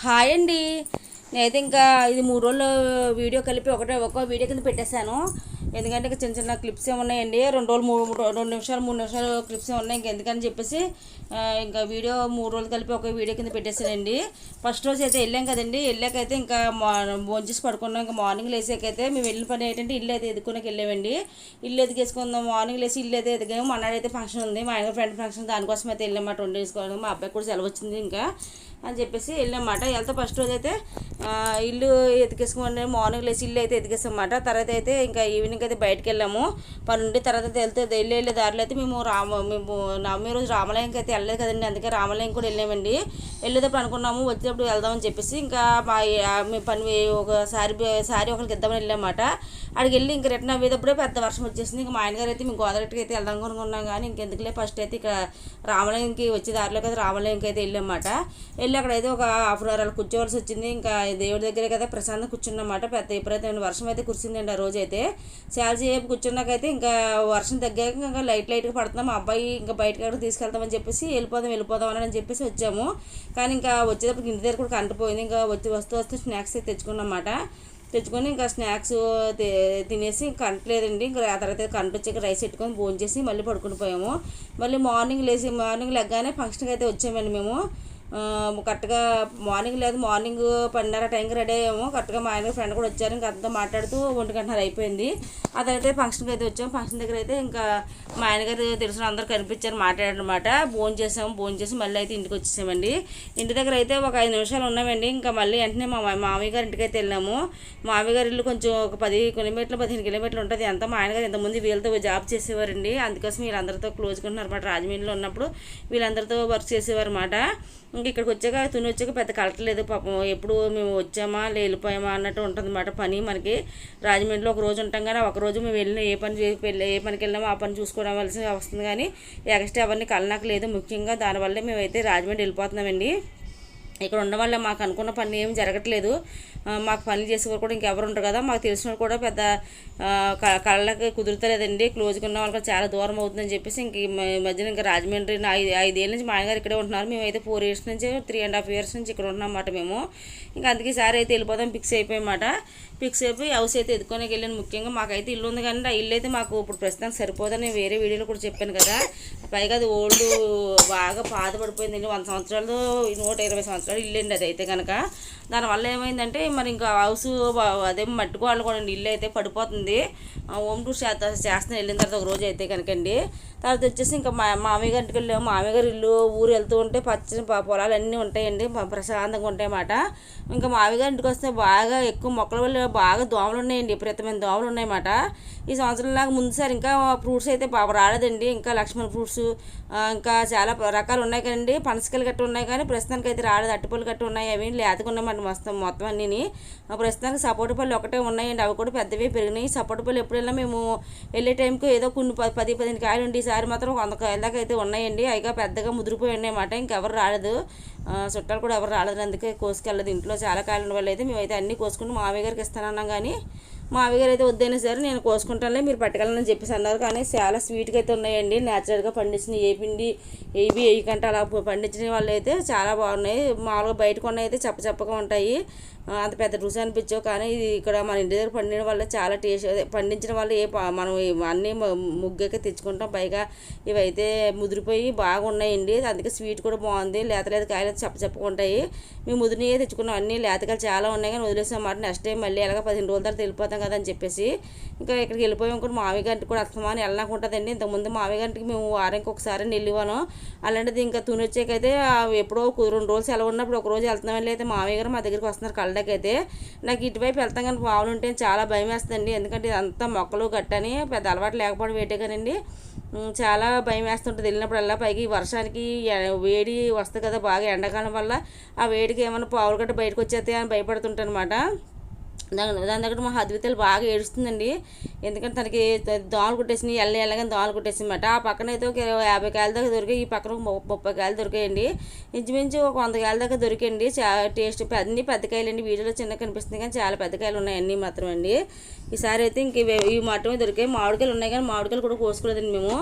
Hi అండి. నేనైతే ఇంకా ఇది 3 రోజులు వీడియో కలిపి ఒక్కో వీడియో కింద పెట్టేశాను. ఎందుకంటే ఇంకా చిన్న చిన్న క్లిప్స్ ఉన్నాయండి. 2 నిమిషాలు 3 నిమిషాలు క్లిప్స్ ఉన్నాయి. ఎందుకని చెప్పేసి ఇంకా వీడియో 3 రోజులు కలిపి ఒక వీడియో కింద పెట్టేశానండి. ఫస్ట్ రోజు అయితే వెళ్ళాం కదండి. వెళ్ళాకైతే ఇంకా భోంచేసి పడుకున్నాం. ఇంకా మార్నింగ్ లేసాకైతే మేము వెళ్ళిన పని ఏంటంటే ఇల్లు అయితే ఎదుకునేకి వెళ్ళామండి. ఇల్లు ఎదిగేసుకుందాం. మార్నింగ్ లేసి ఇల్లు అయితే ఎదిగాము. మన్నాడైతే ఫంక్షన్ ఉంది, మా ఆయన ఫ్రెండ్ ఫంక్షన్. దానికోసం అయితే వెళ్ళామాట 2 డేస్ కోసం. మా అబ్బాయి కూడా సెలవు వచ్చింది ఇంకా అని చెప్పేసి వెళ్ళామాట. వెళ్తే ఫస్ట్ రోజు అయితే ఇల్లు ఎతికేసుకుని మార్నింగ్ లేచి ఇల్లు అయితే ఎతికేసామాట. తర్వాత అయితే ఇంకా ఈవినింగ్ అయితే బయటకు వెళ్ళాము పని ఉండి. తర్వాత అయితే వెళ్ళే దారిలో అయితే మేము నవమి రోజు రామాలయంకి అయితే వెళ్ళలేదు కదండి. అందుకే రామాలయం కూడా వెళ్ళామండి. వెళ్ళేటప్పుడు అనుకున్నాము వచ్చేటప్పుడు వెళ్దామని చెప్పేసి ఇంకా మీ పని సారీ ఒకరికి ఇద్దామని వెళ్ళామాట. అక్కడికి వెళ్ళి ఇంక రిటర్న్ అయ్యేటప్పుడే పెద్ద వర్షం వచ్చేసింది. ఇంకా మా ఆయనగారు అయితే మేము గోదావరికి అయితే వెళ్దాం అనుకున్నాం. కానీ ఇంకెందుకులే ఫస్ట్ అయితే ఇక్కడ రామాలయంకి వచ్చే దారిలో కదా రామాలయంకి అయితే వెళ్ళామాట. వెళ్ళి అక్కడైతే ఒక హాఫ్ అన్ అవర్ అలా కూర్చోవలసి వచ్చింది. ఇంకా దేవుడి దగ్గరే కదా ప్రశాంతంగా కూర్చున్నమాట. పెద్ద విపరీతమైన వర్షం అయితే కురిసిందండి ఆ రోజు అయితే. చాలాసేపు కూర్చున్నాకైతే ఇంకా వర్షం తగ్గాక ఇంకా లైట్గా పడుతున్నాం. మా అబ్బాయి ఇంకా బయటకి తీసుకెళ్తామని చెప్పేసి వెళ్ళిపోదాం అని చెప్పేసి వచ్చాము. కానీ ఇంకా వచ్చేటప్పుడు ఇంటి దగ్గర కూడా కంటిపోయింది. ఇంకా వస్తూ స్నాక్స్ అయితే తెచ్చుకొని ఇంకా స్నాక్స్ తినేసి కంటలేదండి. ఇంకా ఆ తర్వాత కంట వచ్చాక రైస్ పెట్టుకొని భోజనం చేసి మళ్ళీ పడుకుని పోయాము. మళ్ళీ మార్నింగ్ లెగ్గానే ఫంక్షన్కి అయితే వచ్చామండి మేము. కరెక్ట్గా మార్నింగ్ 10:30 టైంకి రెడీ అయ్యాము. కరెక్ట్గా మా ఆయన ఫ్రెండ్ కూడా వచ్చారు. ఇంకా అంతా మాట్లాడుతూ 1 గంటన్నర అయిపోయింది. ఆ తర్వాత ఫంక్షన్కి అయితే వచ్చాము. ఫంక్షన్ దగ్గర అయితే ఇంకా మా ఆయనగారు తెలిసిన అందరూ కనిపించారు, మాట్లాడారనమాట. భోజనం చేసి మళ్ళీ అయితే ఇంటికి వచ్చేసామండి. ఇంటి దగ్గర అయితే ఒక 5 నిమిషాలు ఉన్నామండి. ఇంకా మళ్ళీ వెంటనే మా మామయ్య గారి ఇంటికి అయితే వెళ్ళాము. మామయ్య గారి ఇల్లు కొంచెం ఒక 15 కిలోమీటర్లు ఉంటుంది. అంతా మా ఆయనగారు ఇంతకుముందు వీళ్ళతో జాబ్ చేసేవారండి. అందుకోసం వీళ్ళందరితో క్లోజ్గా ఉన్నారన్నమాట. రాజమండ్రిలో ఉన్నప్పుడు వీళ్ళందరితో వర్క్ చేసేవారు అన్నమాట. ఇంక ఇక్కడికి వచ్చాక పెద్ద కలటలేదు పాపం. ఎప్పుడు మేము వచ్చామా వెళ్ళిపోయామా అన్నట్టు ఉంటుంది అన్నమాట పని మనకి. రాజమండ్రిలో ఒక రోజు ఉంటాం కానీ ఒక రోజు మేము వెళ్ళిన ఏ పనికి వెళ్ళామో ఆ పని చూసుకోవలసి వస్తుంది. కానీ ఎక్స్ట్రా ఎవరిని కలనకు లేదు. ముఖ్యంగా దానివల్లే మేమైతే రాజమండ్రి వెళ్ళిపోతున్నామండి. ఇక్కడ ఉండడం వల్ల మాకు అనుకున్న పని ఏమి జరగట్లేదు. మాకు పనులు చేసేవారు కూడా ఇంకెవరు ఉంటారు కదా. మాకు తెలిసిన వాళ్ళు కూడా పెద్ద కళ్ళకి కుదురుతలేదండి. క్లోజ్గా ఉన్న వాళ్ళకి చాలా దూరం అవుతుందని చెప్పేసి ఇంక ఈ మధ్యన ఇంకా రాజమండ్రి 5 ఏళ్ళ నుంచి మా ఆయనగారు ఇక్కడే ఉంటున్నారు. మేమైతే 4 years నుంచి 3.5 years నుంచి ఇక్కడ ఉన్నామన్నమాట మేము. ఇంకా అందుకే సారి అయితే వెళ్ళిపోదాం ఫిక్స్ అయిపోయి హౌస్ అయితే ఎదుకొని వెళ్ళాను. ముఖ్యంగా మాకైతే ఇల్లు ఉంది కానీ ఆ ఇల్లు అయితే మాకు ఇప్పుడు ప్రస్తుతానికి సరిపోదని వేరే వీడియోలో కూడా చెప్పాను కదా. పైగా అది ఓల్డ్ బాగా పాతపడిపోయిందండి. 100 సంవత్సరాలు 120 సంవత్సరాలు ఇల్లు అండి అది అయితే కనుక. దానివల్ల ఏమైందంటే మరి ఇంకా హౌస్ అదే మట్టుకోవాలి కూడా ఇల్లు అయితే పడిపోతుంది. హోమ్ టూర్ చేస్తాను వెళ్ళిన తర్వాత ఒక రోజు అయితే కనుకండి. తర్వాత వచ్చేసి ఇంకా మామయ్య గారికి వెళ్ళాము. మామయ్య గారి ఇల్లు ఊరు వెళ్తూ ఉంటే పచ్చని పొలాలు అన్నీ ఉంటాయండి, ప్రశాంతంగా ఉంటాయన్నమాట. ఇంకా మామయ్య గారి ఇంటికి వస్తే బాగా ఎక్కువ మొక్కల వల్ల బాగా దోమలు ఉన్నాయండి, విపరీతమైన దోమలు ఉన్నాయన్నమాట. ఈ సంవత్సరంలాగా ముందుసారి ఇంకా ఫ్రూట్స్ అయితే రాలేదండి. ఇంకా లక్ష్మణ్ ఫ్రూట్స్ ఇంకా చాలా రకాలు ఉన్నాయి కదండి. పనసకాయలు గట్ట ఉన్నాయి కానీ ప్రస్తుతానికి అయితే రాలేదు. అట్టిపళ్ళు గట్ట ఉన్నాయి, అవి లేతకున్నాయన్నమాట మొత్తం అన్నీ. ప్రస్తుతానికి సపోటా పళ్ళు ఒకటే ఉన్నాయండి, అవి కూడా పెద్దవి పెరిగినాయి. సపోటా పళ్ళు ఎప్పుడైనా మేము వెళ్ళే టైంకి ఏదో కొన్ని 10-15 కాయలు ఉండి ఈసారి మాత్రం 100 కాయల దాకా అయితే ఉన్నాయండి. అయిగా పెద్దగా ముదిరిపోయి ఉన్నాయన్నమాట. ఇంకెవరు రాలేదు, చుట్టాలు కూడా ఎవరు రాలేదు. అందుకే కోసుకెళ్ళదు. ఇంట్లో చాలా కాయలు ఉన్న వాళ్ళు అయితే మేమైతే అన్నీ కోసుకుని మామయ్య గారికి ఇస్తానన్నాం. కానీ మామయ్య గారు అయితే వద్దైనా సరే నేను కోసుకుంటానులే మీరు పట్టుకెళ్ళని చెప్పేసి అన్నారు. కానీ చాలా స్వీట్గా అయితే ఉన్నాయండి. న్యాచురల్గా పండించిన ఏ పిండి ఏ కంటే అలా పండించిన వాళ్ళు అయితే చాలా బాగున్నాయి. మామూలుగా బయట కొన్న అయితే చప్పగా ఉంటాయి, అంత పెద్ద రుచి అనిపించవు. కానీ ఇది ఇక్కడ మన ఇంటి దగ్గర పండిన వల్ల చాలా టేస్ట్, పండించిన వాళ్ళు మనం అన్నీ ముగ్గకే తెచ్చుకుంటాం. పైగా ఇవైతే ముదిరిపోయి బాగున్నాయండి. అందుకే స్వీట్ కూడా బాగుంది. లేత కాయలు చప్పగా ఉంటాయి. మేము ముదిరినయే తెచ్చుకున్నాం. అన్నీ లేతకాయలు చాలా ఉన్నాయి కానీ వదిలేసాం అన్నమాట. నెక్స్ట్ టైం మళ్ళీ అలాగా 15 రోజుల తర్వాత వెళ్ళిపోతాం కదా అని చెప్పేసి ఇంకా ఇక్కడికి వెళ్ళిపోయాం. కూడా మామయ్య గారికి కూడా అస్తమాని వెళ్ళనాకుంటుందండి. ఇంతకుముందు మామయ్య గారికి మేము వారానికి ఒకసారి వెళ్ళివాను. అలాంటిది ఇంకా తుని వచ్చాకైతే ఎప్పుడో 2 రోజులు సెలవు ఉన్నప్పుడు ఒక రోజు వెళ్తున్నామని అయితే మామయ్య గారు మా దగ్గరికి వస్తున్నారు కళ్ళకైతే. నాకు ఇటువైపు వెళ్తాం కానీ పావులు ఉంటే చాలా భయం వేస్తుందండి. ఎందుకంటే ఇదంతా మొక్కలు గట్టని పెద్ద అలవాటు లేకపోవడం వేటే కానండి. చాలా భయం వేస్తుంటుంది వెళ్ళినప్పుడల్లా. పైకి ఈ వర్షానికి వేడి వస్తుంది కదా బాగా, ఎండాకాలం వల్ల ఆ వేడికి ఏమైనా పావులు గట్ట బయటకు వచ్చేస్తాయి అని భయపడుతుంటాను అనమాట. దాని దగ్గర మా అద్వితలు బాగా ఏడుస్తుందండి. ఎందుకంటే తనకి దోమలు కుట్టేసినాయి, ఎల్లగానే దోమలు కుట్టేసిందన్నమాట. ఆ పక్కన అయితే ఒక 50 కాయల దాకా దొరికాయి, ఈ పక్కన 30 కాయలు దొరికాయండి. ఇంచుమించు ఒక 100 కాయల దాకా దొరికాయండి. చాలా టేస్ట్ అన్ని పెద్ద కాయలు అండి. వీడియోలో చిన్న కనిపిస్తుంది కానీ చాలా పెద్ద కాయలు ఉన్నాయి అన్నీ మాత్రం అండి. ఈసారి అయితే ఇంక ఇవి మాత్రమే దొరికాయి. మామిడికాయలు ఉన్నాయి కానీ మామిడికాయలు కూడా కోసుకోలేదండి మేము.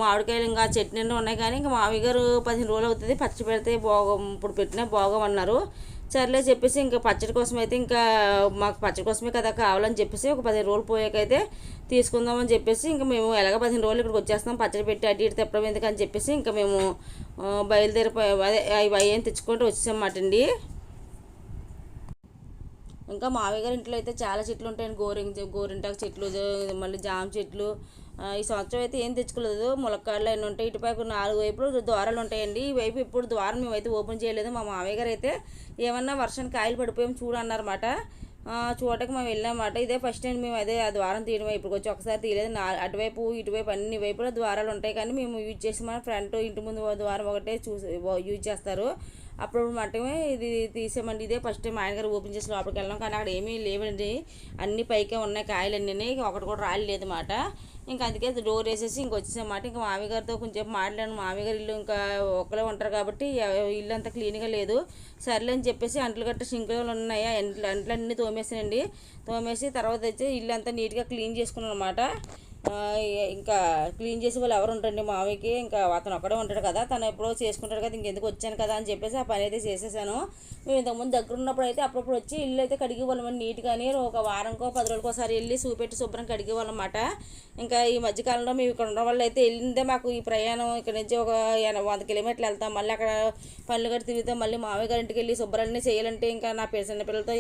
మామిడికాయలు ఇంకా చెట్టు నిండా ఉన్నాయి కానీ ఇంకా మామయ్య గారు 15 రోజులు అవుతుంది పచ్చి పెడితే ఇప్పుడు పెట్టినా బాగోమన్నారు. సర్లే చెప్పేసి ఇంకా పచ్చడి కోసం అయితే ఇంకా మాకు పచ్చడి కోసమే కదా కావాలని చెప్పేసి ఒక 15 రోజులు పోయాకైతే తీసుకుందామని చెప్పేసి ఇంకా మేము ఎలాగ 15 రోజులు ఇక్కడికి వచ్చేస్తాం, పచ్చడి పెట్టి అటు ఇటు తెప్పడం ఎందుకని చెప్పేసి ఇంకా మేము బయలుదేరిపోయి అదే అవి ఏం తెచ్చుకుంటూ వచ్చేసామాట అండి. ఇంకా మావయ్య గారి ఇంట్లో అయితే చాలా చెట్లు ఉంటాయండి, గోరింటాకు చెట్లు, మళ్ళీ జామ చెట్లు. ఈ సంవత్సరం అయితే ఏం తెచ్చుకోలేదు, ములక్కాడలు అన్నీ ఉంటాయి. ఇటుపైపు 4 వైపులు ద్వారాలు ఉంటాయండి. ఈ వైపు ఇప్పుడు ద్వారం మేమైతే ఓపెన్ చేయలేదు. మా మామయ్య గారు అయితే ఏమన్నా వర్షానికి కాయలు పడిపోయాం చూడన్నారన్నమాట. చూడటకు మేము వెళ్ళామన్నమాట. ఇదే ఫస్ట్ టైం మేము అదే ఆ ద్వారం తీయడం, ఇప్పుడు వచ్చి ఒకసారి తీయలేదు. అటువైపు ఇటువైపు అన్ని వైపులా ద్వారాలు ఉంటాయి, కానీ మేము యూజ్ చేసి మన ఫ్రంట్ ఇంటి ముందు ద్వారం ఒకటే యూజ్ చేస్తారు. అప్పుడు మటమే ఇది తీసామండి. ఇదే ఫస్ట్ టైం ఆయన గారు ఓపెన్ చేసి లోపలికి వెళ్ళాం, కానీ అక్కడ ఏమీ లేవండి, అన్ని పైకే ఉన్నాయి కాయలన్నీ, ఒకటి కూడా రాలేదు మాట. ఇంకా అందుకే డోర్ వేసేసి ఇంక వచ్చేసామాట. ఇంకా మామయ్య గారితో కొంచెం మాట్లాడాను. మామయ్య గారు ఇల్లు ఇంకా ఒక్కలే ఉంటారు కాబట్టి ఇల్లు అంతా క్లీన్గా లేదు. సర్లే అని చెప్పేసి అంట్లు గట్ట సింకులు ఉన్నాయి, అంట్లన్నీ తోమేసానండి. తోమేసి తర్వాత వచ్చి ఇల్లు అంతా నీట్గా క్లీన్ చేసుకున్నాను అనమాట. ఇంకా క్లీన్ చేసే వాళ్ళు ఎవరు ఉంటారండి మామయ్యకి, ఇంకా అతను ఒక్కడే ఉంటాడు కదా, తను ఎప్పుడో చేసుకుంటాడు కదా, ఇంకెందుకు వచ్చాను కదా అని చెప్పేసి ఆ పని అయితే చేసేసాను. మేము ఇంతకుముందు దగ్గర ఉన్నప్పుడు అయితే అప్పుడప్పుడు వచ్చి ఇల్లు అయితే కడిగే వాళ్ళం నీట్గాని, ఒక వారంకో 10 రోజులకో ఒకసారి వెళ్ళి చూపెట్టి శుభ్రం కడిగే వాళ్ళం అన్నమాట. ఇంకా ఈ మధ్యకాలంలో మేము ఇక్కడ ఉన్న వాళ్ళు అయితే వెళ్ళిందే మాకు ఈ ప్రయాణం ఇక్కడ నుంచి ఒక 100 కిలోమీటర్లు వెళ్తాం, మళ్ళీ అక్కడ పనులు గట్టి తిరుగుతాం, మళ్ళీ మామయ్య గారి ఇంటికి వెళ్ళి శుభ్రాన్ని చేయాలంటే ఇంకా నా చిన్న పిల్లలతో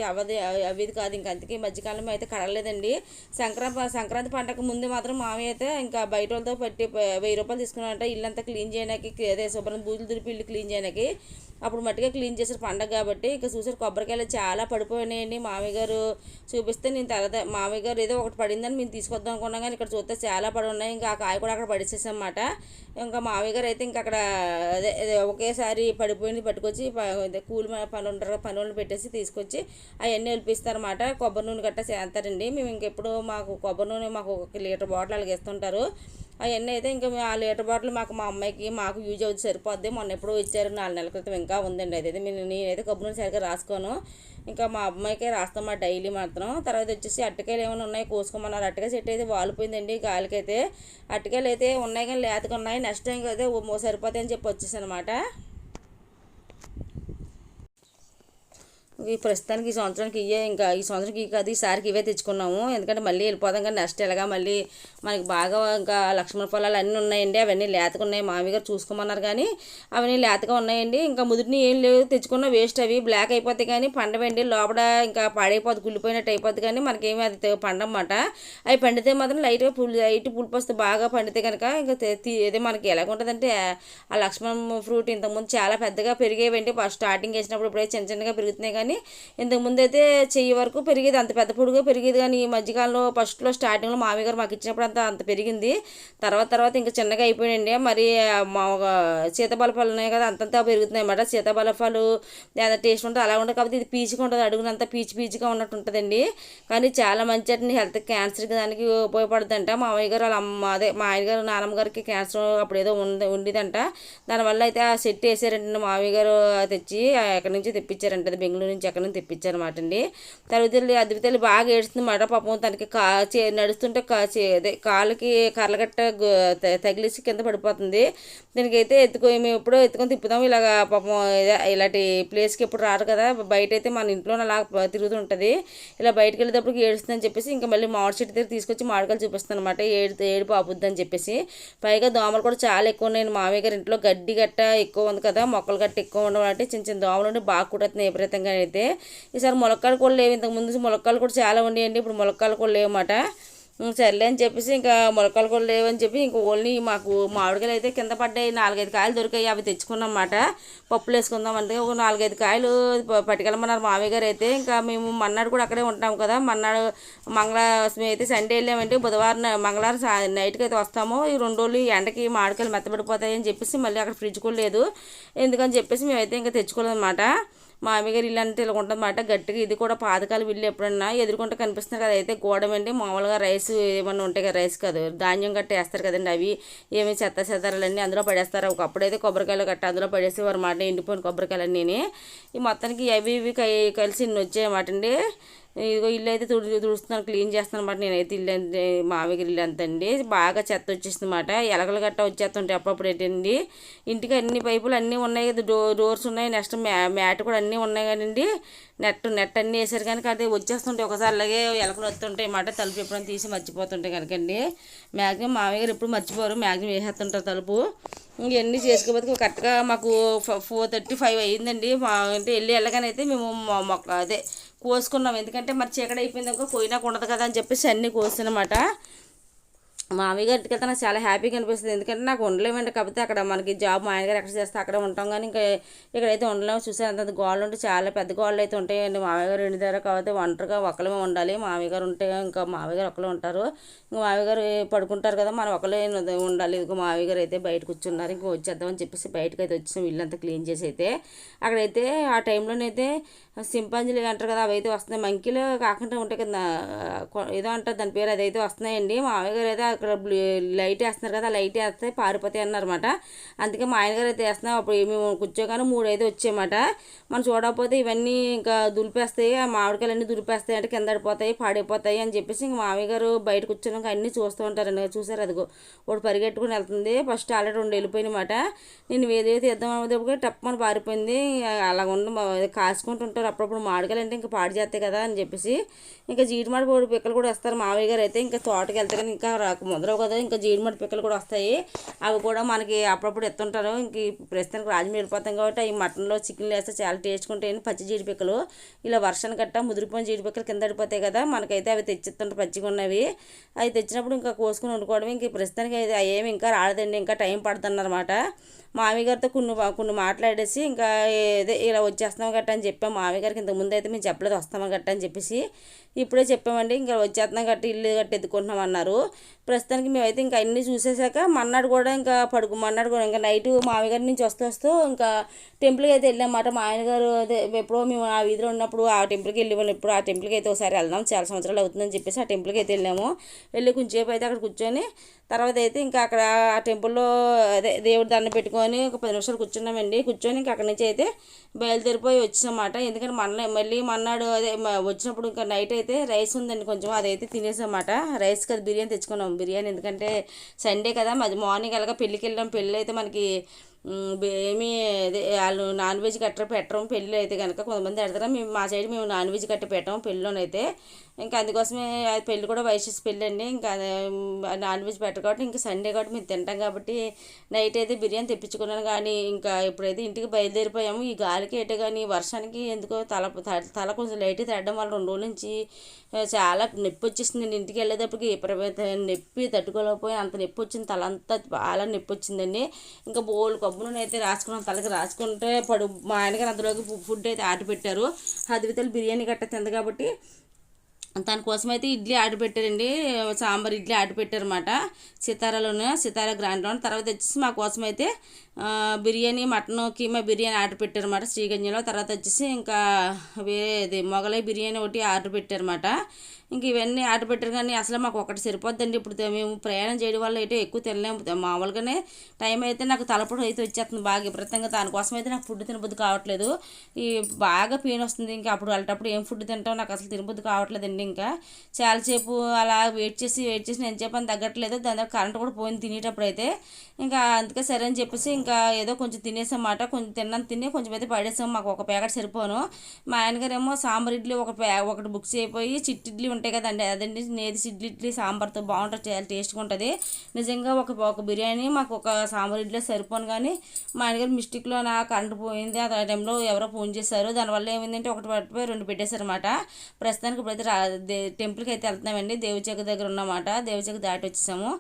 అవిది కాదు. ఇంకా అందుకే ఈ మధ్యకాలంలో అయితే కడలేదండి. సంక్రాంతి పండగ ముందు మాత్రం మామయ్య అయితే ఇంకా బయట వాళ్ళతో పెట్టి 1000 రూపాయలు తీసుకున్నారంట ఇల్లంతా క్లీన్ చేయడానికి, అదే శుభ్రం బూజులు దులిపి ఇల్లు క్లీన్ చేయడానికి. అప్పుడు మట్టిగా క్లీన్ చేశారు పండగ కాబట్టి. ఇంకా చూసారు కొబ్బరికాయలు చాలా పడిపోయినాయండి. మామయ్య గారు చూపిస్తే నేను తర్వాత మామయ్య గారు ఏదో ఒకటి పడిందని మేము తీసుకొద్దాం అనుకున్నాం, కానీ ఇక్కడ చూస్తే చాలా పడి ఉన్నాయి. ఇంకా ఆ కాయ కూడా అక్కడ పడిచేసామన్నమాట. ఇంకా మామయ్య గారు అయితే ఇంకా అక్కడ అదే ఒకేసారి పడిపోయింది పట్టుకొచ్చి కూలి పనులు ఉంటారు, పనులు పెట్టేసి తీసుకొచ్చి అవన్నీ వెళ్ళిపిస్తారన్నమాట. కొబ్బరి నూనె గట్టా చేస్తారండి. మేము ఇంకెప్పుడు మాకు కొబ్బరి నూనె మాకు 1 లీటర్ బాటిల్ అలాగే ఇస్తుంటారు. అవన్నీ అయితే ఇంకా ఆ లీటర్ బాటిల్ మాకు మా అమ్మాయికి మాకు యూజ్ అవుతుంది, సరిపోద్ది. మొన్న ఎప్పుడో ఇచ్చారు 4 నెలల క్రితం, ఇంకా ఉందండి. అయితే నేనైతే కొబ్బరి నూనె సరిగ్గా రాసుకోను, ఇంకా మా అమ్మాయికే రాస్తామా డైలీ మాత్రం. తర్వాత వచ్చేసి అట్టకాయలు ఏమైనా ఉన్నాయి కోసుకోమన్నారు. అట్టకాయ చెట్టు అయితే వాలిపోయిందండి గాలికైతే. అట్టకాయలు అయితే ఉన్నాయి కానీ లేతగా ఉన్నాయి, నెక్స్ట్ టైం అయితే సరిపోతాయి అని చెప్పి వచ్చేసాను అనమాట. ఈ ప్రస్తుతానికి ఈ సంవత్సరానికి ఇంకా ఈ సంవత్సరానికి కాదు, ఈసారికి ఇవే తెచ్చుకున్నాము. ఎందుకంటే మళ్ళీ వెళ్ళిపోదాం కానీ నెక్స్ట్ ఎలాగా మళ్ళీ మనకి బాగా ఇంకా లక్ష్మణ ఫలాలు అన్నీ ఉన్నాయండి. అవన్నీ లేతగా ఉన్నాయి, మామయ్య గారు చూసుకోమన్నారు కానీ అవన్నీ లేతగా ఉన్నాయండి. ఇంకా ముదిరిని ఏం లేవు, తెచ్చుకున్న వేస్ట్, అవి బ్లాక్ అయిపోతాయి కానీ పండవండి. లోపల ఇంకా పాడైపోతుంది, కుళ్ళిపోయినట్టు అయిపోద్ది, కానీ మనకేమీ అది పండమాట. అవి పండితే మాత్రం లైట్ పులుపు వస్తే బాగా పండితే కనుక ఇంకా అదే మనకి ఎలాగుంటుందంటే ఆ లక్ష్మణ ఫ్రూట్ ఇంతకుముందు చాలా పెద్దగా పెరిగేవండి. ఫస్ట్ స్టార్టింగ్ వేసినప్పుడు ఇప్పుడైతే చిన్న చిన్నగా పెరుగుతున్నాయి, కానీ ఇంతకుముందు అయితే చెయ్యి వరకు పెరిగేది, అంత పెద్ద పొడుగా పెరిగేది. కానీ ఈ మధ్యకాలంలో ఫస్ట్లో స్టార్టింగ్లో మామయ్య గారు మాకు ఇచ్చినప్పుడు అంత పెరిగింది. తర్వాత ఇంకా చిన్నగా అయిపోయాయండి. మరి మా సీతాఫల ఫలాలు ఉన్నాయి కదా, అంతంతా పెరుగుతున్నాయి అన్నమాట. సీతాఫల ఫలాలు టేస్ట్ ఉంటుంది అలా ఉంటుంది, కాబట్టి ఇది పీచుగా ఉంటుంది, అడుగునంతా పీచుగా ఉన్నట్టు ఉంటుందండి. కానీ చాలా మంచి అండి, హెల్త్ క్యాన్సర్కి దానికి ఉపయోగపడుతుందంట. మామయ్య గారు వాళ్ళ మా ఆయన గారు నాన్నమ్మ గారికి క్యాన్సర్ అప్పుడు ఏదో ఉండేదంట. దానివల్ల అయితే ఆ సెట్ వేసారంటే మామయ్య గారు తెచ్చి ఎక్కడి నుంచి తెప్పించారంట, అది బెంగళూరు నుంచి ఎక్కడి నుంచి తెప్పించారన్నమాట అండి. అద్వితల్లి బాగా ఏడుస్తుందన్నమాట. పాపం తనకి నడుస్తుంటే అదే కాళ్ళకి కర్రగట్ట తగిలిసి కింద పడిపోతుంది. దీనికైతే మేము ఎప్పుడో ఎత్తుకొని తిప్పుదాం, ఇలాగ పాపం ఇలాంటి ప్లేస్కి ఎప్పుడు రారు కదా, బయట అయితే మన ఇంట్లోనే అలా తిరుగుతుంటుంది. ఇలా బయటకు వెళ్ళేటప్పుడు ఏడుస్తుందని చెప్పేసి ఇంకా మళ్ళీ మామిడి చెట్టు దగ్గర తీసుకొచ్చి మామిడికాయలు చూపిస్తాను అనమాట. ఏడుపు ఆపుద్దని చెప్పేసి. పైగా దోమలు కూడా చాలా ఎక్కువ ఉన్నాయి. మామయ్య గారి ఇంట్లో గడ్డి గట్ట ఎక్కువ ఉంది కదా, మొక్కలు గట్ట ఎక్కువ ఉండడం అంటే చిన్న దోమలు ఉండి బాగా కుడుతున్నాయి విపరీతంగా. అయితే ఈసారి ములక్కాయలు కూడా లేవు, ఇంతకుముందు ములక్కాయలు కూడా చాలా ఉండేయండి, ఇప్పుడు ములక్కాయలు కూడా లేవన్నమాట. సర్లే అని చెప్పేసి ఇంకా మొలకలు కూడా లేవని చెప్పి ఇంక ఓన్లీ మాకు మామిడికాయలు అయితే కింద పడ్డాయి, 4-5 కాయలు దొరికాయి, అవి తెచ్చుకున్నమాట. పప్పులు వేసుకుందాం అంటే ఒక 4-5 కాయలు పట్టుకెళ్ళమన్నారు మామయ్య గారు. అయితే ఇంకా మేము మన్నాడు కూడా అక్కడే ఉంటాము కదా, మన్నాడు మంగళవారం అయితే సండే వెళ్ళామంటే బుధవారం మంగళవారం నైట్కి అయితే వస్తాము. ఈ 2 రోజులు ఎండకి మామిడికాయలు మెత్తబడిపోతాయి అని చెప్పేసి మళ్ళీ అక్కడ ఫ్రిడ్జ్ కూడా లేదు, ఎందుకని చెప్పేసి మేమైతే ఇంకా తెచ్చుకోలేదన్నమాట. మా అమ్మగారు ఇల్లు అంటే ఇలా ఉంటుందన్నమాట గట్టిగా. ఇది కూడా పాతకాలం ఇల్లు, ఎప్పుడన్నా ఎదుర్కొంటే కనిపిస్తుంది కదా. అయితే గోడమండి మామూలుగా రైస్ ఏమన్నా ఉంటాయి కదా, రైస్ కాదు ధాన్యం గట్ట వేస్తారు కదండి, అవి ఏమి చెత్తాలన్నీ అందులో పడేస్తారు. ఒకప్పుడైతే కొబ్బరికాయలు గట్ట అందులో పడేసేవారు మాట, ఎండిపోయిన కొబ్బరికాయలన్నీ. ఈ మొత్తానికి అవి ఇవి కలిసి ఇన్ని వచ్చాయన్నమాట అండి. ఇదిగో ఇల్లు అయితే తుడుస్తున్నాను, క్లీన్ చేస్తాను అనమాట. నేనైతే ఇల్లు అంటే మామయ్య ఇల్లు అంతండి బాగా చెత్త వచ్చేస్తుంది అనమాట. ఎలకలు గట్ట వచ్చేస్తుంటాయి అప్పుడప్పుడు ఏంటండి. ఇంటికి అన్ని పైపులు అన్నీ ఉన్నాయి కదా, డోర్స్ ఉన్నాయి, నెక్స్ట్ మ్యాట్ కూడా అన్నీ ఉన్నాయి కానండి. నెట్ అన్నీ వేసారు కనుక అది వచ్చేస్తుంటాయి ఒకసారి. అలాగే ఎలకలు వస్తుంటాయి అన్నమాట. తలుపు ఎప్పుడైనా తీసి మర్చిపోతుంటాయి కనుకండి. మ్యాక్సిమం మామయ్య గారు ఎప్పుడు మర్చిపోరు, మ్యాక్సిమం వేసేస్తుంటారు తలుపు. ఇవన్నీ చేసుకోబోతే కరెక్ట్గా మాకు 4:35 అయ్యిందండి. అంటే వెళ్ళగానైతే మేము అదే కోసుకున్నాం. ఎందుకంటే మరి చీకటి అయిపోయింది అనుకో కోయినాకు ఉండదు కదా అని చెప్పేసి అన్నీ కోసినమాట. మామయ్య గారి ఇంటికి వెళ్తే నాకు చాలా హ్యాపీగా అనిపిస్తుంది. ఎందుకంటే నాకు ఉండలేమండి. కాకపోతే అక్కడ మనకి జాబ్ మా ఆయన గారు ఎక్కడ చేస్తే అక్కడ ఉంటాం, కానీ ఇంకా ఇక్కడైతే ఉండలేము. చూసారు అంత గోళ్ళు ఉంటే చాలా పెద్ద గోళ్ళు అయితే ఉంటాయండి. మామయ్య గారు ఇంటి దగ్గర కాబట్టి ఒంటరిగా ఒక్కలమే ఉండాలి. మామయ్య గారు ఉంటే ఇంకా మామయ్య గారు ఒక్కలే ఉంటారు. ఇంకా మామయ్య గారు పడుకుంటారు కదా, మనం ఒకలే ఉండాలి. ఇంకో మామయ్య గారు అయితే బయట కూర్చున్నారు. ఇంకా వచ్చేద్దామని చెప్పేసి బయటకు అయితే వచ్చాం, ఇల్లంతా క్లీన్ చేసి. అయితే అక్కడైతే ఆ టైంలోనైతే సింపాంజీలు అంటారు కదా, అవి అయితే వస్తున్నాయి. మంకీలు కాకుండా ఉంటాయి కదా ఏదో అంటారు దాని పేరు, అదైతే వస్తున్నాయండి. మామయ్య గారు అయితే అక్కడ లైట్ వేస్తున్నారు కదా, లైట్ వేస్తే పారిపోతాయి అన్నారన్నమాట. అందుకే మా ఆయన గారు అయితే వేస్తున్నాం. అప్పుడు మేము కూర్చోగానే 3 అయితే వచ్చాయన్నమాట. మనం చూడకపోతే ఇవన్నీ ఇంకా దులిపేస్తాయి, ఆ మామిడికాయలు దులిపేస్తాయి అంటే కింద పడిపోతాయి, పాడైపోతాయి అని చెప్పేసి ఇంక మామయ్య గారు బయట కూర్చొని అన్నీ చూస్తూ ఉంటారండి. చూసారు అదిగో ఒకటి పరిగెట్టుకుని వెళ్తుంది. First already 2 వెళ్ళిపోయినమాట. నేను ఏదైతే ఇద్దాం అనేటప్పుడు టప్పని పారిపోయింది. అలా ఉండి కాసుకుంటుంటారు అప్పుడప్పుడు మామిడికాయలు అంటే ఇంకా పాడు చేస్తాయి కదా అని చెప్పేసి. ఇంకా జీడిమాడి పొడి పిక్కలు కూడా వస్తారు మామయ్య గారు అయితే. ఇంకా తోటకి వెళ్తే కానీ ఇంకా ముదరవు కదా, ఇంకా జీడిమాడి పిక్కలు కూడా వస్తాయి. అవి కూడా మనకి అప్పుడప్పుడు ఎత్తుంటారు. ఇంక ప్రస్తుతానికి రాజమండ్రి వెళ్ళిపోతాం కాబట్టి ఈ మటన్లో చికెన్లు వేస్తే చాలా టేస్ట్గా ఉంటాయి. పచ్చి జీడిపిక్కలు ఇలా వర్షాన్ని గట్ట ముదిరిపోయిన జీడిపిక్కలు కింద పడిపోతాయి కదా, మనకైతే అవి తెచ్చిస్తుంటారు పచ్చిగా ఉన్నవి. అవి తెచ్చినప్పుడు ఇంకా కోసుకుని వండుకోవడం. ఇంక ప్రస్తుతానికి అయితే ఏమి ఇంకా రాలేదండి, ఇంకా టైం పడుతుందన్నమాట. మామయ్య గారితో కొన్ని మాట్లాడేసి ఇంకా ఇలా వచ్చేస్తాం గట్ట అని చెప్పాం. మామయ్య గారికి ఇంతకుముందు అయితే మేము చెప్పలేదు వస్తామని గట్ట అని చెప్పేసి. ఇప్పుడే చెప్పామండి ఇంకా వచ్చేస్తున్నాం గట్టి ఇల్లు గట్టి ఎత్తుకుంటున్నాం అన్నారు. ప్రస్తుతానికి మేమైతే ఇంకా అన్నీ చూసేసాక మన్నాడు కూడా ఇంకా నైట్ మామయ్య గారి నుంచి వస్తూ ఇంకా టెంపుల్కి అయితే వెళ్ళామన్నమాట. మా ఆయన గారు అదే ఎప్పుడో మేము ఆ వీధిలో ఉన్నప్పుడు ఆ టెంపుల్కి వెళ్ళేవాళ్ళం. ఇప్పుడు ఆ టెంపుల్కి అయితే ఒకసారి వెళ్దాం, చాలా సంవత్సరాలు అవుతుందని చెప్పేసి ఆ టెంపుల్కి అయితే వెళ్ళాము. వెళ్ళి కొంచెంసేపు అయితే అక్కడ కూర్చొని తర్వాత అయితే ఇంకా అక్కడ ఆ టెంపుల్లో అదే దేవుడి దండం పెట్టుకొని ఒక 10 నిమిషాలు కూర్చున్నామండి. కూర్చొని ఇంకా అక్కడి నుంచి అయితే బయలుదేరిపోయి వచ్చామన్నమాట. ఎందుకంటే మళ్ళీ మన్నాడు అదే వచ్చినప్పుడు ఇంకా నైట్ అయితే రైస్ ఉందండి కొంచెం, అదైతే తినేసామన్నమాట. రైస్ కదా బిర్యానీ తెచ్చుకున్నాం. బిర్యానీ ఎందుకంటే సండే కదా, మార్నింగ్ అలాగా పెళ్ళికి వెళ్ళాం. పెళ్ళి అయితే మనకి ఏమీ అదే వాళ్ళు నాన్ వెజ్ కట్ట పెట్టడం పెళ్ళి అయితే కనుక కొంతమంది పెడతారా. మా సైడ్ మేము నాన్ వెజ్ కట్ట పెట్టాం పెళ్ళిలోనైతే. ఇంకా అందుకోసమే అది పెళ్ళి కూడా వైసెస్ పెళ్ళి అండి. ఇంకా నాన్ వెజ్ పెట్టరు కాబట్టి ఇంకా సండే కాబట్టి మేము తింటాం కాబట్టి నైట్ అయితే బిర్యానీ తెప్పించుకున్నాను. కానీ ఇంకా ఇప్పుడైతే ఇంటికి బయలుదేరిపోయాము. ఈ గాలికి అయితే కానీ వర్షానికి ఎందుకో తల కొంచెం లైట్ తగ్గడం వల్ల 2 రోజుల నుంచి చాలా నొప్పి వచ్చేసిందండి. ఇంటికి వెళ్ళేటప్పటికి నొప్పి తట్టుకోలేకపోయి అంత నొప్పి వచ్చింది, తల అంతా చాలా నొప్పి వచ్చిందండి. ఇంకా బోల్ కొబ్బరి అయితే రాసుకున్నాం, తలకి రాసుకుంటే మా ఆయనగారు అందులోకి ఫుడ్ అయితే ఆర్డర్ పెట్టారు. 10 విత్తలు బిర్యానీ గట్ట తింది కాబట్టి దానికోసం అయితే ఇడ్లీ ఆర్డర్ పెట్టారండి. సాంబార్ ఇడ్లీ ఆర్డర్ పెట్టారన్నమాట సితారా గ్రాండ్లో. తర్వాత వచ్చేసి మా కోసం అయితే బిర్యానీ మటన్ కీమా బిర్యానీ ఆర్డర్ పెట్టారన్నమాట శ్రీగంజంలో. తర్వాత వచ్చేసి ఇంకా వేరేది మొగలై బిర్యానీ ఒకటి ఆర్డర్ పెట్టారన్నమాట. ఇంక ఇవన్నీ ఆర్డర్ పెట్టారు కానీ అసలు మాకు ఒకటి సరిపోద్దండి. ఇప్పుడు మేము ప్రయాణం చేయడం వల్ల అయితే ఎక్కువ తినలేము. మామూలుగానే టైం అయితే నాకు తలపొడి అయితే వచ్చేస్తుంది బాగా విపరీతంగా. దానికోసం అయితే నాకు ఫుడ్ తినబుద్ధి కావట్లేదు. ఈ బాగా పెయిన్ వస్తుంది. ఇంకా అప్పుడు వెళ్ళేటప్పుడు ఏం ఫుడ్ తింటాం నాకు అసలు తినబుద్ధి కావట్లేదండి. ఇంకా చాలాసేపు అలా వెయిట్ చేసి నేను చెప్పని తగ్గట్లేదు. దాని తర్వాత కరెంట్ కూడా పోయింది తినేటప్పుడు అయితే. ఇంకా అందుకే సరే అని చెప్పేసి ఇంకా ఏదో కొంచెం తినేసామాట. కొంచెం తిని కొంచెం అయితే పడేసాం. మాకు ఒక ప్యాకెట్ సరిపోను. మా ఆయనగారు ఏమో సాంబార్ ఇడ్లీ ఒకటి బుక్ అయిపోయి చిట్టి ఇడ్లీ ఉంటాయి కదండి, అదండి నేతి ఇడ్లీ సాంబార్తో బాగుంటుంది, చాలా టేస్ట్గా ఉంటుంది. నిజంగా ఒక బిర్యానీ మాకు ఒక సాంబార్ ఇడ్లీ సరిపోను. కానీ మా ఆయనగారు మిస్టేక్లో నా కరెంట్ పోయింది. ఆ టైంలో ఎవరో ఫోన్ చేశారు. దానివల్ల ఏమైందంటే ఒకటి పట్టిపోయి 2 పెట్టేశారన్నమాట. ప్రస్తుతానికి ఇప్పుడైతే టెంపుల్కి అయితే వెళ్తున్నామండి. దేవుచెక్క దగ్గర ఉన్నమాట. దేవుచెక్క దాటి వచ్చేసాము.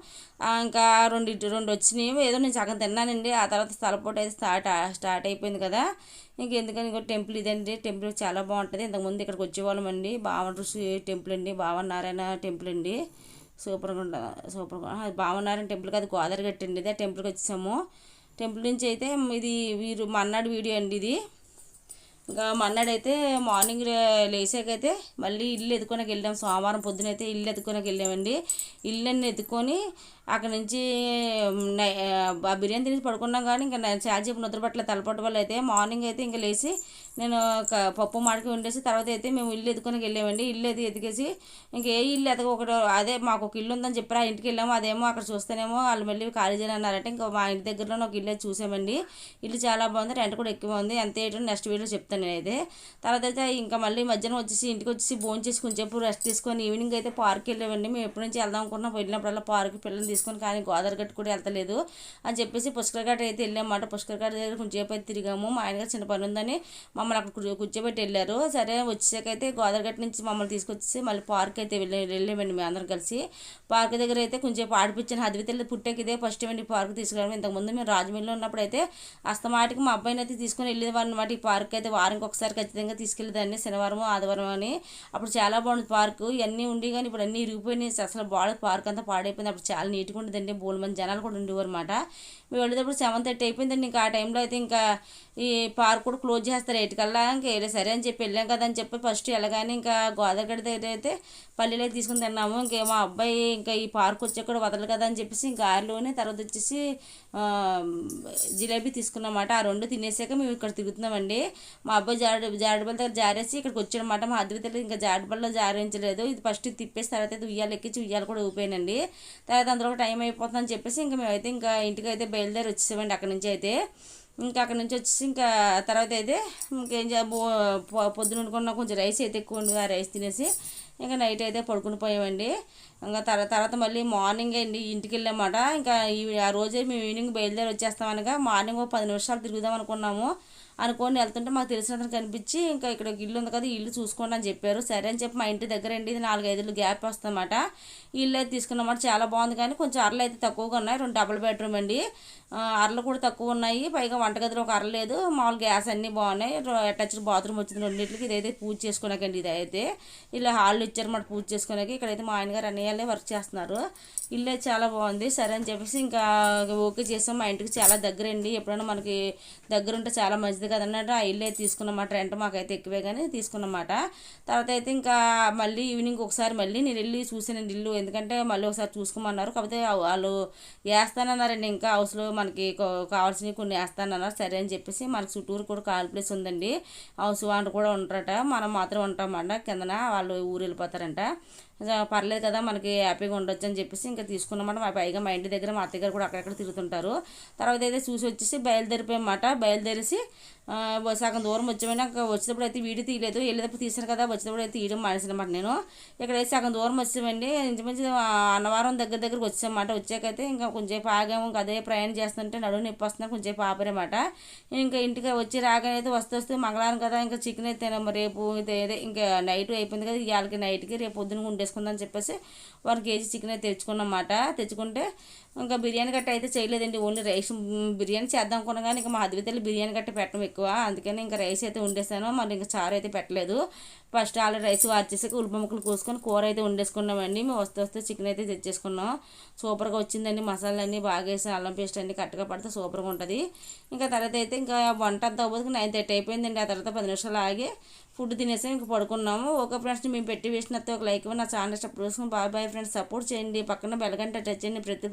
ఇంకా 2 వచ్చినాయి. ఏదో నేను సగం తిన్నానండి. ఆ తర్వాత తలపోటు అయితే స్టార్ట్ అయిపోయింది కదా. ఇంకెందుకని ఇంకో టెంపుల్ ఇదండి. టెంపుల్ చాలా బాగుంటుంది. ఇంతకుముందు ఇక్కడికి వచ్చేవాళ్ళం అండి. భావన ఋషి టెంపుల్ అండి, భావన నారాయణ టెంపుల్ అండి. సూపర్గా భావనారాయణ టెంపుల్కి అది గోదావరి గట్టి అండి. ఇదే టెంపుల్కి వచ్చాము. టెంపుల్ నుంచి అయితే ఇది మన్నాడు వీడియో అండి ఇది. ఇంకా మన్నాడైతే మార్నింగ్ లేచాకైతే మళ్ళీ ఇల్లు ఎత్తుకోనకి వెళ్ళాం. సోమవారం పొద్దునైతే ఇల్లు ఎత్తుకోనకి వెళ్ళామండి. ఇల్లు ఎత్తుకొని అక్కడ నుంచి బిర్యానీ తినేసి పడుకున్నాం. కానీ ఇంకా చాలా చెప్పు నిద్రపట్ల తలపట్టు వల్ల అయితే మార్నింగ్ అయితే ఇంకా లేచి నేను పప్పు మాడికి వండేసి తర్వాత అయితే మేము ఇల్లు ఎదుకొని వెళ్ళామండి. ఇల్లు ఎదిగేసి ఇంకే ఇల్లు ఒకటి అదే మాకు ఒక ఇల్లు ఉందని చెప్పారు. ఆ ఇంటికి వెళ్ళాము. అదేమో అక్కడ చూస్తేనేమో వాళ్ళు మళ్ళీ ఖాళీ చేయని అన్నారంటే ఇంకా మా ఇంటి దగ్గరలో ఒక ఇల్లు చూసామండి. ఇల్లు చాలా బాగుంది, రెంట్ కూడా ఎక్కువ ఉంది. ఎంత ఏంటో నెక్స్ట్ వీడియో చెప్తాను నేనైతే. తర్వాత అయితే ఇంకా మళ్ళీ మధ్యాహ్నం వచ్చేసి ఇంటికి వచ్చేసి భోజనం చేసి కొంచెంసేపు రెస్ట్ తీసుకొని ఈవినింగ్ అయితే పార్క్ వెళ్ళామండి. మేము ఎప్పటి నుంచి వెళ్దాం అనుకున్నాం, వెళ్ళినప్పుడల్లా పార్క్ పిల్లల్ని తీసుకొని, కానీ గోదావరి గట్టు కూడా వెళ్తలేదు అని చెప్పేసి పుష్కర్ ఘాట్ అయితే వెళ్ళామన్నమాట. పుష్కర్ ఘాట్ దగ్గర కొంచెంసేపు అయితే తిరిగాము. మా ఆయన చిన్న పని ఉందని మమ్మల్ని అక్కడ కూర్చోబెట్టి వెళ్ళారు. సరే వచ్చేసాకైతే గోదావరి గట్టు నుంచి మమ్మల్ని తీసుకొచ్చేసి మళ్ళీ పార్క్ అయితే వెళ్ళామండి మేము అందరం కలిసి. పార్క్ దగ్గర అయితే కొంచెంసేపు ఆడిపించాను. అద్వితల్లి పుట్టేకి ఇదే ఫస్ట్ టైం అండి పార్క్ తీసుకురావడం. ఇంతకుముందు మేము రాజమండ్రిలో ఉన్నప్పుడు అయితే అస్తమాటికి మా అబ్బాయిని అయితే తీసుకొని వెళ్ళేవారు అనమాట. ఈ పార్క్ అయితే వారానికి ఒకసారి ఖచ్చితంగా తీసుకెళ్ళేదాన్ని, శనివారం ఆదివారం అని. అప్పుడు చాలా బాగుంది పార్కు, ఇవన్నీ ఉండి కానీ ఇప్పుడు అన్నీ ఇరిగిపోయినాయి. అసలు బాగా పార్క్ అంతా పాడైపోయింది. అప్పుడు చాలా నీట్గా ఉండేదండి, బోల్ మంది జనాలు కూడా ఉండేవారు అనమాట. మేము వెళ్ళేటప్పుడు 7:30 అయిపోయిందండి. ఇంకా ఆ టైంలో అయితే ఇంకా ఈ పార్క్ కూడా క్లోజ్ చేస్తారు 8 కల్లా. ఇంకా సరే అని చెప్పి వెళ్ళాం కదా అని చెప్పి ఫస్ట్ వెళ్ళగానే ఇంకా గోదావరి దగ్గర అయితే పల్లీలు అయితే తీసుకుని తిన్నాము. ఇంకా మా అబ్బాయి ఇంకా ఈ పార్క్ వచ్చే కూడా వదలదు కదా అని చెప్పేసి ఇంకా ఆరులోనే తర్వాత వచ్చేసి జిలేబీ తీసుకున్నమాట. ఆ రెండు తినేసాక మేము ఇక్కడ తిరుగుతున్నామండి. మా అబ్బాయి జారుడుబల్ల దగ్గర జారేసి ఇక్కడికి వచ్చాడనమాట. మా అద్వితలు ఇంకా జారుడుబల్లో జారించలేదు. ఇది ఫస్ట్ తిప్పేసి తర్వాత అయితే ఉయ్యాలు ఎక్కించి ఉయ్యాలు కూడా ఊపోయానండి. తర్వాత అందులో టైం అయిపోతుందని చెప్పేసి ఇంకా మేమైతే ఇంకా ఇంటికి అయితే బయలుదేరి వచ్చేసామండి అక్కడి నుంచి అయితే. ఇంకా అక్కడ నుంచి వచ్చేసి ఇంకా తర్వాత అయితే ఇంకేం పొద్దున వండుకున్న కొంచెం రైస్ అయితే ఎక్కువ ఉంది, ఆ రైస్ తినేసి ఇంకా నైట్ అయితే పడుకుని పోయామండి. ఇంకా తర్వాత మళ్ళీ మార్నింగ్ ఇంటికి వెళ్ళామాట. ఇంకా ఆ రోజే మేము ఈవినింగ్ బయలుదేరి వచ్చేస్తామనగా మార్నింగ్ 10 నిమిషాలు తిరుగుదాం అనుకొని వెళ్తుంటే మాకు తెలిసిన కనిపించి ఇంకా ఇక్కడ ఇల్లు ఉంది కదా, ఇల్లు చూసుకోండి అని చెప్పారు. సరే అని చెప్పి మా ఇంటి దగ్గర అండి ఇది 4-5 ఇళ్ళు గ్యాప్ వస్తుందన్నమాట. ఇల్లు అయితే తీసుకున్నమాట. చాలా బాగుంది కానీ కొంచెం అరలు అయితే తక్కువగా ఉన్నాయి. 2 డబుల్ బెడ్రూమ్ అండి, అరలు కూడా తక్కువ ఉన్నాయి. పైగా వంటగదిలో ఒక అర లేదు, మామూలు గ్యాస్ అన్నీ బాగున్నాయి. అటాచ్డ్ బాత్రూమ్ వచ్చింది రెండింటికి. ఇదైతే పూజ చేసుకోనాకండి. ఇదైతే ఇలా హాల్లో ఇచ్చారన్నమాట పూజ చేసుకోడానికి. ఇక్కడైతే మా ఆయనగారు అన్నయ్యలే వర్క్ చేస్తున్నారు. ఇల్లు అయితే చాలా బాగుంది. సరే అని చెప్పేసి ఇంకా ఓకే చేసాం. మా ఇంటికి చాలా దగ్గర అండి, ఎప్పుడైనా మనకి దగ్గర ఉంటే చాలా మంచిది కదన్నట్టు ఆ ఇల్లు అయితే తీసుకున్నమాట. రెంట్ మాకైతే ఎక్కువే కానీ తీసుకున్నమాట. తర్వాత అయితే ఇంకా మళ్ళీ ఈవినింగ్ ఒకసారి మళ్ళీ నేను వెళ్ళి చూసానండి ఇల్లు, ఎందుకంటే మళ్ళీ ఒకసారి చూసుకోమన్నారు. కాకపోతే వాళ్ళు వేస్తానన్నారండి, ఇంకా హౌస్లో మనకి కావాల్సినవి కొన్ని వేస్తానన్నారు. సరే అని చెప్పేసి మనకి చుట్టూరు కూడా కాల్ ప్లేస్ ఉందండి, హౌస్ వాళ్ళు కూడా ఉంటారట, మనం మాత్రం ఉంటామన్నమాట. కిందన వాళ్ళు ఊరు వెళ్ళిపోతారంట. పర్లేదు కదా మనకి హ్యాపీగా ఉండొచ్చు అని చెప్పేసి ఇంకా తీసుకున్నామాట. పైగా మా ఇంటి దగ్గర మా అత్తగారు కూడా అక్కడెక్కడ తిరుగుతుంటారు. తర్వాత అయితే చూసి వచ్చేసి బయలుదేరిపోయామాట. బయలుదేరేసి సగం దూరం వచ్చామని ఇంకా వచ్చేటప్పుడు అయితే వీడియో తీయలేదు, వెళ్ళేటప్పుడు తీసాను కదా, వచ్చేటప్పుడు అయితే తీయడం మానేసినమాట నేను. ఇక్కడైతే సగం దూరం వచ్చామండి. ఇంచుమించు అన్నవరం దగ్గరకు వచ్చామన్నమాట. వచ్చాకైతే ఇంకా కొంచెంసేపు ఆగాము. ఇంకా అదే ప్రయాణం చేస్తుంటే నడువు నొప్పి వస్తున్నాను, కొంచెంసేపు ఆపారన్నమాట. ఇంకా ఇంటికి వచ్చి రాగానే అయితే వస్తే మంగళవారం కదా, ఇంకా చికెన్ అయితే రేపు ఇంకా నైట్ అయిపోయింది కదా, ఇవాళకి నైట్కి రేపు పొద్దున ఉండేసుకుందని చెప్పేసి 1 కేజీ చికెన్ అయితే తెచ్చుకున్నమాట. తెచ్చుకుంటే ఇంకా బిర్యానీ గట్ట అయితే చేయలేదండి, ఓన్లీ రైస్. బిర్యానీ చేద్దాం అనుకున్నా కానీ ఇంకా మా అద్వితలు బిర్యానీ గట్ట పెట్టడం ఎక్కువ, అందుకని ఇంకా రైస్ అయితే వండేసాను. మరి ఇంకా చారు అయితే పెట్టలేదు. ఫస్ట్ ఆల్రెడీ రైస్ వార్చేసాక ఉల్లిపాయ ముక్కలు కోసుకొని కూర అయితే వండేసుకున్నామండి. మేము వస్తే చికెన్ అయితే తెచ్చేసుకున్నాం. సూపర్గా వచ్చిందండి. మసాలాలన్నీ బాగా వేసి అల్లం పేస్ట్ అన్నీ కరెక్ట్గా పడితే సూపర్గా ఉంటుంది. ఇంకా తర్వాత అయితే ఇంకా వంట అంతా అవ్వదు 9:30 అయిపోయిందండి. ఆ తర్వాత 10 నిమిషాలు ఆగి ఫుడ్ తినేసాం, ఇంకా పడుకున్నాము. ఓకే ఫ్రెండ్స్, మేము పెట్టి వేసినట్టు ఒక లైక్ ఇవ్వండి, నా ఛానల్ సపోర్ట్ చేసుకుని బాయ్ ఫ్రెండ్స్, సపోర్ట్ చేయండి. పక్కన బెల్ గంట టచ్ చేయండి. ప్రతి